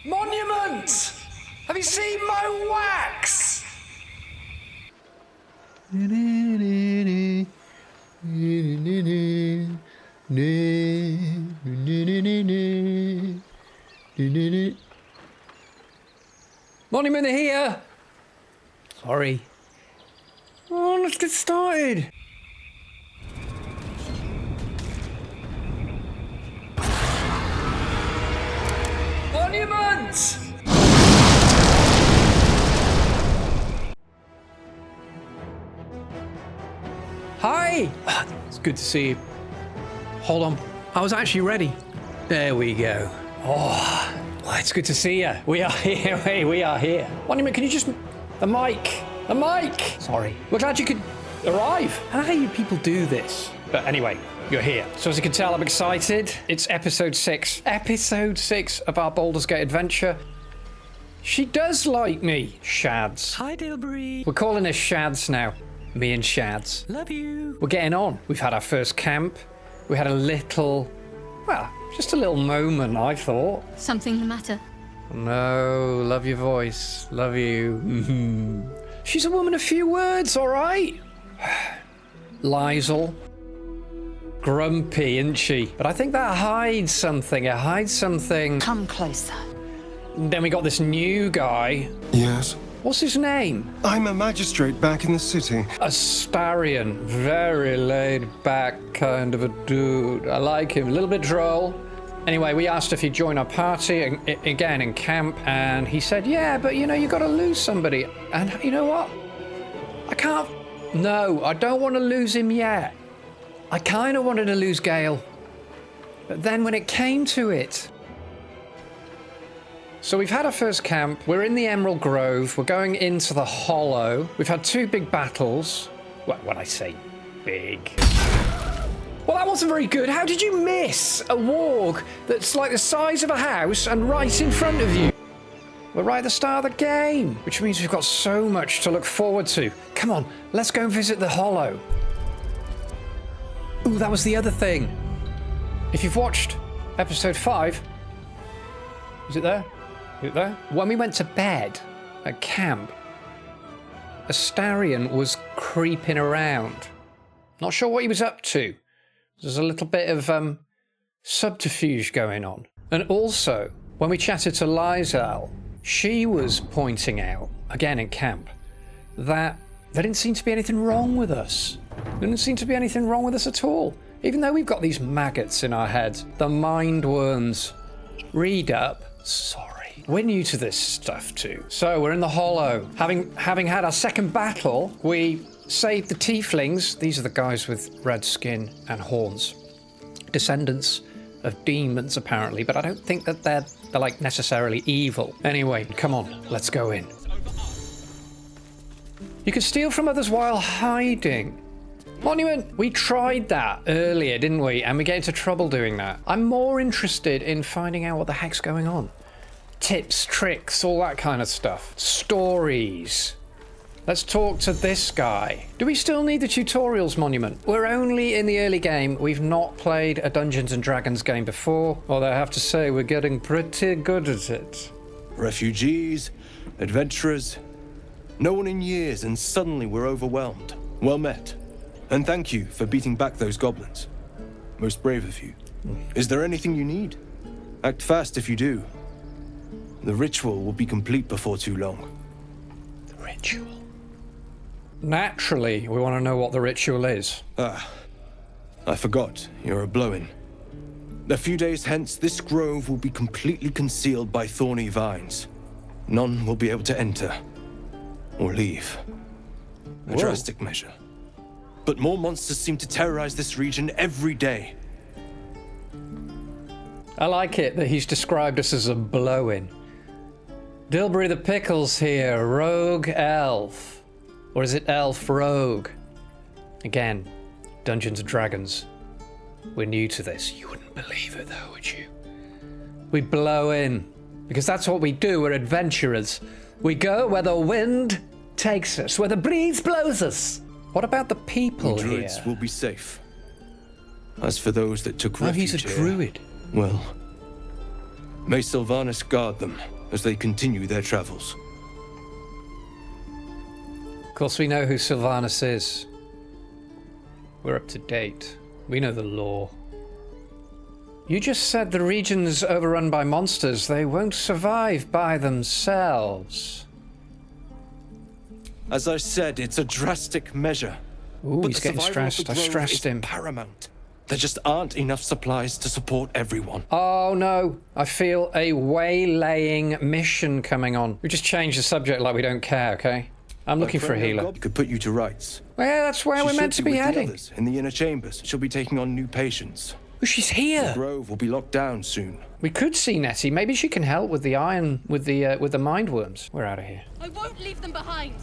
Monument! Have you seen my wax? Monument here! Sorry. Oh, let's get started. Monument! Hi! It's good to see you. Hold on. I was actually ready. There we go. Oh, it's good to see you. We are here. Hey, we are here. Monument, can you just... The mic! The mic! Sorry. We're glad you could arrive. I don't know how you people do this. But anyway, you're here. So as you can tell, I'm excited. It's episode 6. Episode 6 of our Baldur's Gate adventure. She does like me, Shads. Hi, Dilberry. We're calling her Shads now. Me and Shads. Love you. We're getting on. We've had our first camp. We had a little... Well, just a little moment, I thought. Something the matter? No, love your voice. Love you. She's a woman of few words, all right? Lae'zel. Grumpy, isn't she? But I think that hides something. It hides something. Come closer. Then we got this new guy. Yes? What's his name? I'm a magistrate back in the city. Astarion. Very laid-back kind of a dude. I like him. A little bit droll. Anyway, we asked if he'd join our party again in camp, and he said, yeah, but you know, you got to lose somebody. And you know what? I can't... No, I don't want to lose him yet. I kind of wanted to lose Gale. But then when it came to it... So we've had our first camp, we're in the Emerald Grove, we're going into the Hollow. We've had 2 big battles. Well, when I say big... Well, that wasn't very good. How did you miss a warg that's like the size of a house and right in front of you? We're right at the start of the game, which means we've got so much to look forward to. Come on, let's go and visit the Hollow. Ooh, that was the other thing. If you've watched episode 5... Is it there? Is it there? When we went to bed at camp, Astarion was creeping around. Not sure what he was up to. There's a little bit of subterfuge going on. And also, when we chatted to Lae'zel, she was pointing out, again in camp, that there didn't seem to be anything wrong with us. There didn't seem to be anything wrong with us at all. Even though we've got these maggots in our heads, the mind worms. Read up. Sorry. We're new to this stuff too. So we're in the Hollow. Having had our second battle, we saved the TIEFLINGs. These are the guys with red skin and horns. Descendants of demons, apparently, but I don't think that they're like necessarily evil. Anyway, come on, let's go in. You can steal from others while hiding. Monument, we tried that earlier, didn't we? And we get into trouble doing that. I'm more interested in finding out what the heck's going on. Tips, tricks, all that kind of stuff. Stories. Let's talk to this guy. Do we still need the tutorials, Monument? We're only in the early game. We've not played a Dungeons and Dragons game before. Although I have to say, we're getting pretty good at it. Refugees, adventurers, no one in years, and suddenly we're overwhelmed. Well met. And thank you for beating back those goblins. Most brave of you. Is there anything you need? Act fast if you do. The ritual will be complete before too long. The ritual? Naturally, we want to know what the ritual is. Ah, I forgot. You're a blow-in. A few days hence, this grove will be completely concealed by thorny vines. None will be able to enter or leave. A drastic measure. But more monsters seem to terrorize this region every day. I like it that he's described us as a blow-in. Dilberry the Pickles here, rogue elf. Or is it elf rogue? Again, Dungeons and Dragons. We're new to this. You wouldn't believe it though, would you? We blow in. Because that's what we do, we're adventurers. We go where the wind takes us, where the breeze blows us. What about the people The druids here? will be safe. As for those that took Oh, refuge he's a here, druid. well, May Sylvanas guard them as they continue their travels. Of course, we know who Sylvanas is. We're up to date. We know the law. You just said the region's overrun by monsters. They won't survive by themselves. As I said, it's a drastic measure. Ooh, But he's the getting survival of stressed. the I grove stressed is him. paramount. There just aren't enough supplies to support everyone. Oh no, I feel a waylaying mission coming on. We just changed the subject like we don't care, okay? I'm looking for a healer. God could put you to rights. Well, that's where we're She meant to should be with the heading. others in the inner chambers. She'll be taking on new patients. Oh, she's The here. grove will be locked down soon. We could see Nettie. Maybe she can help with the iron, with the mind worms. We're out of here. I won't leave them behind.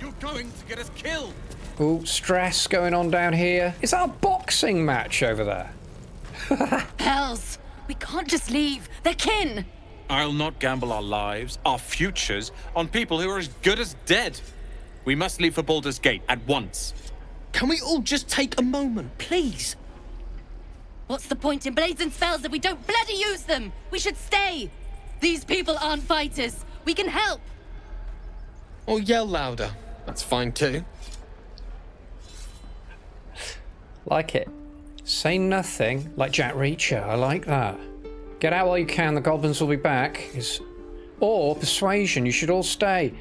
You're going to get us killed. Oh, stress going on down here. Is that a boxing match over there? Hells, we can't just leave. They're kin. I'll not gamble our lives, our futures, on people who are as good as dead. We must leave for Baldur's Gate at once. Can we all just take a moment, please? What's the point in blades and spells if we don't bloody use them? We should stay. These people aren't fighters. We can help. Or yell louder. That's fine too. Like it. Say nothing, like Jack Reacher. I like that. Get out while you can. The goblins will be back. Or persuasion. You should all stay.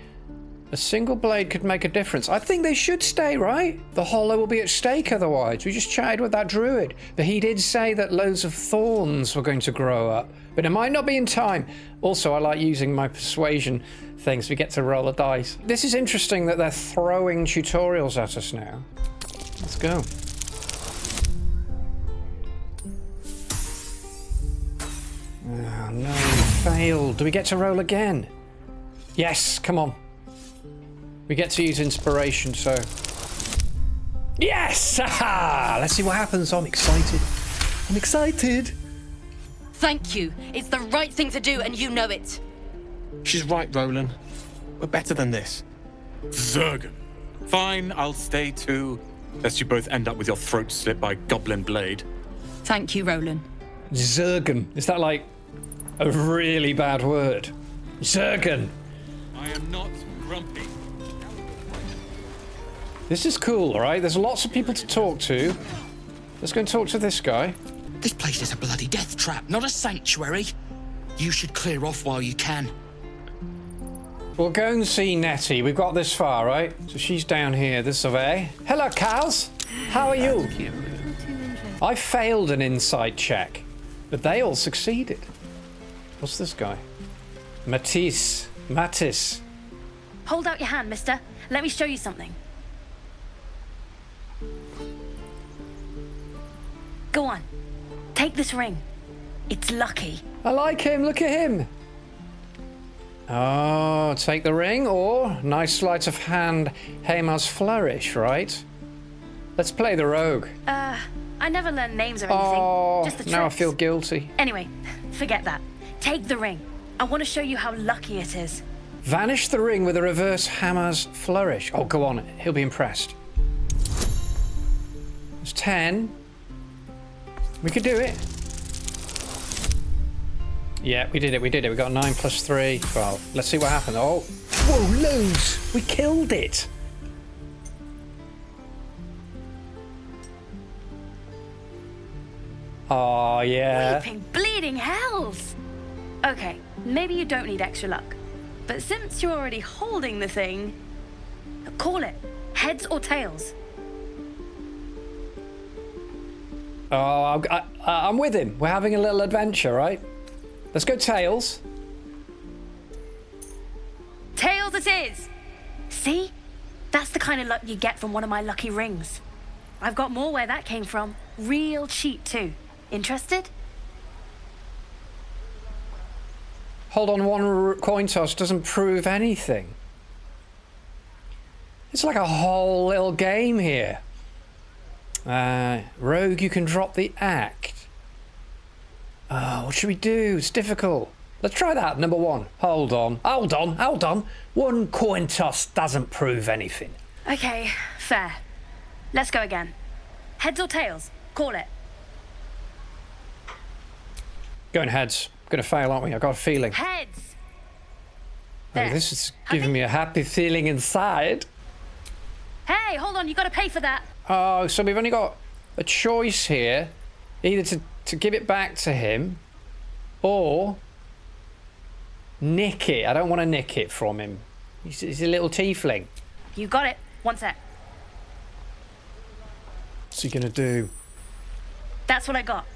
A single blade could make a difference. I think they should stay, right? The hollow will be at stake otherwise. We just chatted with that druid. But he did say that loads of thorns were going to grow up. But it might not be in time. Also, I like using my persuasion things. We get to roll a dice. This is interesting that they're throwing tutorials at us now. Let's go. Oh no, we failed. Do we get to roll again? Yes, come on. We get to use inspiration, so... Yes! Haha! Let's see what happens. I'm excited. I'm excited. Thank you. It's the right thing to do, and you know it. She's right, Roland. We're better than this. Zergan. Fine, I'll stay too. Lest you both end up with your throat slit by goblin blade. Thank you, Roland. Zergan. Is that like a really bad word? Zergan. I am not grumpy. This is cool, alright? There's lots of people to talk to. Let's go and talk to this guy. This place is a bloody death trap, not a sanctuary. You should clear off while you can. We'll go and see Nettie. We've got this far, right? So she's down here this way. Hello, cows. How are you? I failed an insight check, but they all succeeded. What's this guy? Matisse. Hold out your hand, mister. Let me show you something. Go on. Take this ring. It's lucky. I like him. Look at him. Oh, take the ring or nice sleight of hand, Hamar's flourish, right? Let's play the rogue. I never learned names or anything. Oh, just the tricks. now I feel guilty. Anyway, forget that. Take the ring. I want to show you how lucky it is. Vanish the ring with a reverse Hamar's flourish. Oh, go on. He'll be impressed. It's 10. We could do it. Yeah, we did it. We got 9 plus 3, 12. Let's see what happens. Oh, whoa, loads. We killed it. Oh, yeah. Weeping bleeding hells! Okay, maybe you don't need extra luck. But since you're already holding the thing, call it. Heads or tails? Oh, I'm with him. We're having a little adventure, right? Let's go tails. Tails it is! See? That's the kind of luck you get from one of my lucky rings. I've got more where that came from. Real cheap, too. Interested? Hold on, one coin toss doesn't prove anything. It's like a whole little game here. Rogue, you can drop the act. Oh, what should we do? It's difficult. Let's try that, number 1. Hold on. One coin toss doesn't prove anything. Okay, fair. Let's go again. Heads or tails? Call it. Going heads. Gonna fail, aren't we? I've got a feeling. Heads! Oh, There. this is giving me a happy feeling inside. Hey, hold on, you gotta pay for that. Oh, so we've only got a choice here. Either to give it back to him or nick it. I don't want to nick it from him. He's a little tiefling. You got it. One sec. What's he gonna do? That's what I got.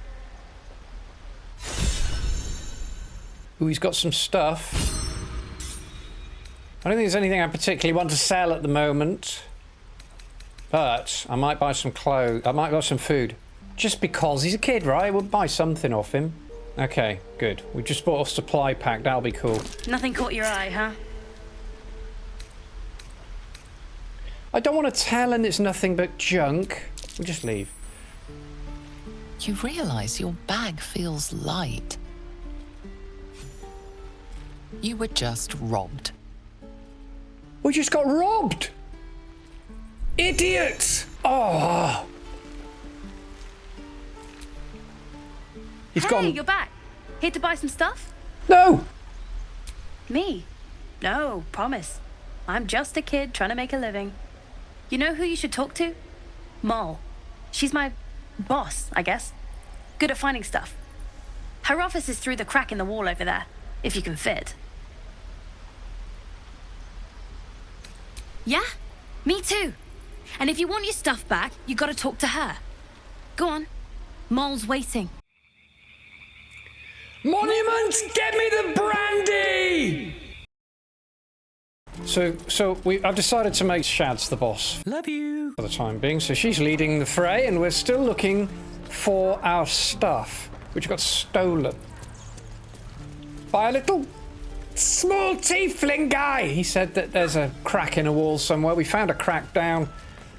Ooh, he's got some stuff. I don't think there's anything I particularly want to sell at the moment. But I might buy some clothes. I might buy some food. Just because he's a kid, right? We'll buy something off him. Okay, good. We just bought a supply pack. That'll be cool. Nothing caught your eye, huh? I don't want to tell him it's nothing but junk. We'll just leave. You realise your bag feels light. You were just robbed. We just got robbed! Idiots! Oh! He's Hey, gone. you're back. Here to buy some stuff? No! Me? No, promise. I'm just a kid trying to make a living. You know who you should talk to? Moll. She's my boss, I guess. Good at finding stuff. Her office is through the crack in the wall over there, if you can fit. Yeah? Me too. And if you want your stuff back, you gotta talk to her. Go on. Moll's waiting. Monuments, get me the brandy! So I've decided to make Shads the boss. Love you. For the time being, so she's leading the fray, and we're still looking for our stuff, which got stolen by a little small tiefling guy. He said that there's a crack in a wall somewhere. We found a crack down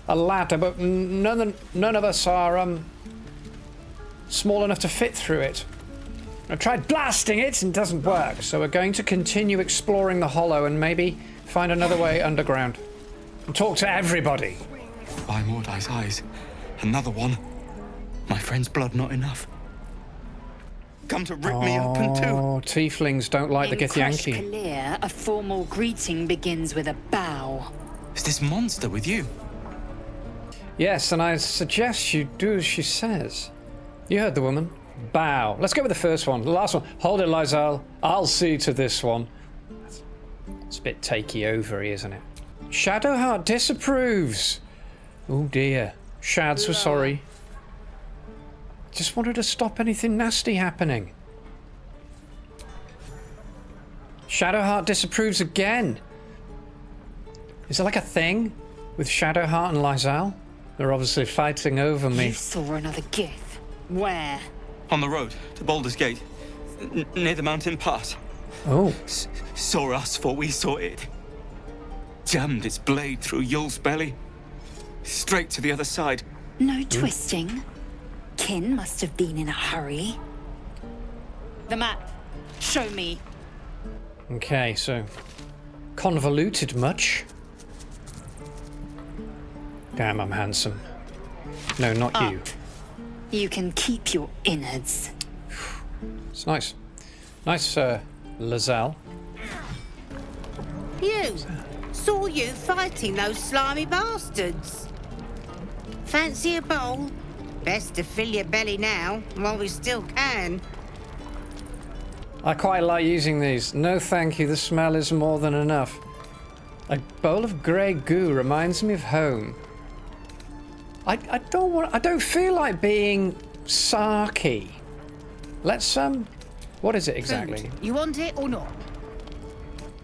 a ladder, but none of us are small enough to fit through it. I tried blasting it and it doesn't work, so we're going to continue exploring the hollow and maybe find another way underground and talk to everybody. By Mordai's eyes, another one. My friend's blood not enough. Come to rip me open too. Oh, tieflings don't like the Githyanki. In Kalir, a formal greeting begins with a bow. Is this monster with you? Yes, and I suggest you do as she says. You heard the woman. Bow. Let's go with the first one. The last one. Hold it, Lae'zel. I'll see to this one. It's a bit takey-overy, isn't it? Shadowheart disapproves. Oh dear. Shads, we're sorry. Just wanted to stop anything nasty happening. Shadowheart disapproves again. Is there like a thing with Shadowheart and Lae'zel? They're obviously fighting over me. You saw another Gith. Where? On the road to Baldur's Gate, near the mountain pass. Oh. Saw us for we saw it. Jammed its blade through Yul's belly. Straight to the other side. No twisting. Kin must have been in a hurry. The map. Show me. Okay, so convoluted much? Damn, I'm handsome. No, not you. You can keep your innards. It's nice. Nice, Lae'zel. You! Saw you fighting those slimy bastards. Fancy a bowl? Best to fill your belly now, while we still can. I quite like using these. No thank you, the smell is more than enough. A bowl of grey goo reminds me of home. I don't feel like being sarky. Let's what is it exactly? Food. You want it or not?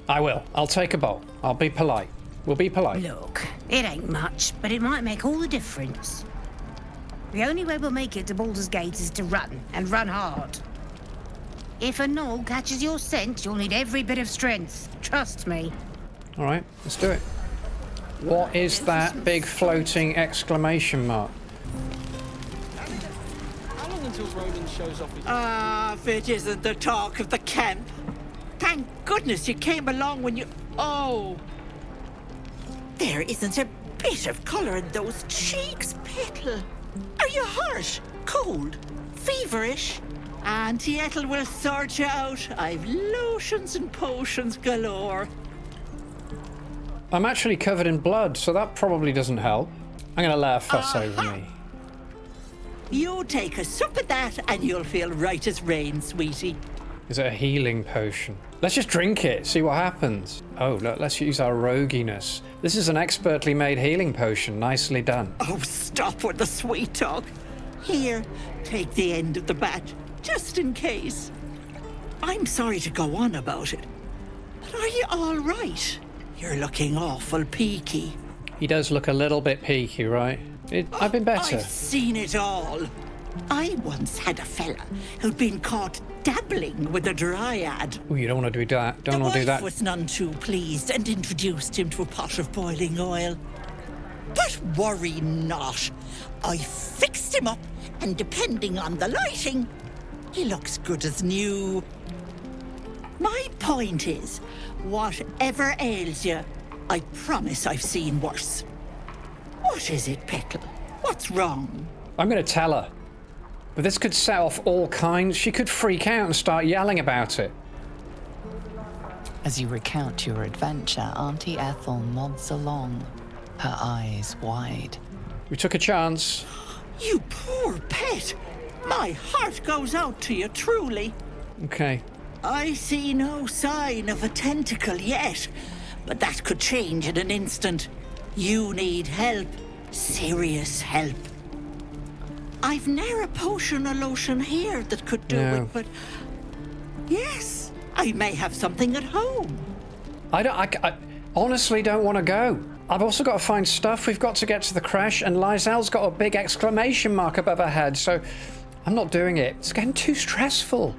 I will. I'll take a bowl. I'll be polite. We'll be polite. Look, it ain't much, but it might make all the difference. The only way we'll make it to Baldur's Gate is to run, and run hard. If a gnoll catches your scent, you'll need every bit of strength. Trust me. All right, let's do it. What is that big floating exclamation mark? How long until Ronan shows off his... If it isn't the talk of the camp. Thank goodness you came along when you... Oh! There isn't a bit of colour in those cheeks, Petal. Are you harsh, cold, feverish? Auntie Ethel will sort you out. I've lotions and potions galore. I'm actually covered in blood, so that probably doesn't help. I'm gonna let her fuss over me. You take a sup of that and you'll feel right as rain, sweetie. Is it a healing potion? Let's just drink it, see what happens. Oh, look, let's use our roguiness. This is an expertly made healing potion. Nicely done. Oh, stop with the sweet talk. Here, take the end of the bat, just in case. I'm sorry to go on about it, but are you all right? You're looking awful peaky. He does look a little bit peaky, right? I've been better. I've seen it all. I once had a fella who'd been caught dabbling with a dryad. Oh, you don't want to do that. Don't want to do that. The wife was none too pleased and introduced him to a pot of boiling oil. But worry not. I fixed him up, and depending on the lighting, he looks good as new. My point is, whatever ails you, I promise I've seen worse. What is it, Petal? What's wrong? I'm going to tell her. But this could set off all kinds. She could freak out and start yelling about it. As you recount your adventure, Auntie Ethel nods along, her eyes wide. We took a chance. You poor pet. My heart goes out to you, truly. Okay. I see no sign of a tentacle yet, but that could change in an instant. You need help. Serious help. I've ne'er a potion or lotion here that could do it, but yes, I may have something at home. I honestly don't want to go. I've also got to find stuff. We've got to get to the crash, and Lae'zel's got a big exclamation mark above her head, so I'm not doing it. It's getting too stressful.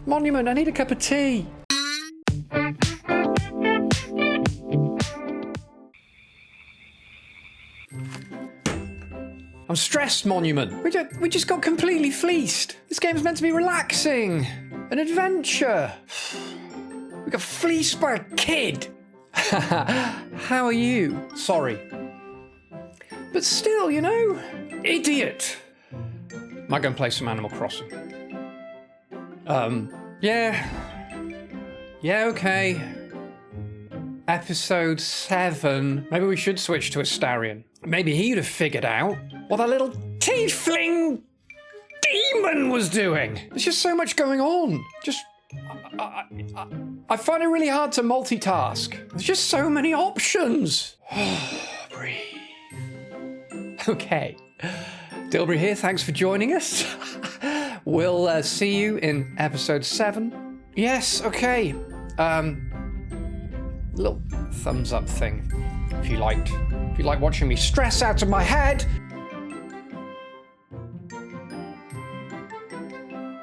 Monument, I need a cup of tea. I'm stressed, Monument. We just got completely fleeced. This game's meant to be relaxing. An adventure. We got fleeced by a kid. How are you? Sorry. But still, you know, idiot. Might go and play some Animal Crossing. Yeah, okay. Episode 7. Maybe we should switch to Astarion. Maybe he'd have figured out what that little TIEFLING demon was doing. There's just so much going on. I find it really hard to multitask. There's just so many options. Breathe. Okay. Dilberry here, thanks for joining us. We'll see you in episode 7. Yes, okay. Little thumbs up thing if you like watching me stress out of my head.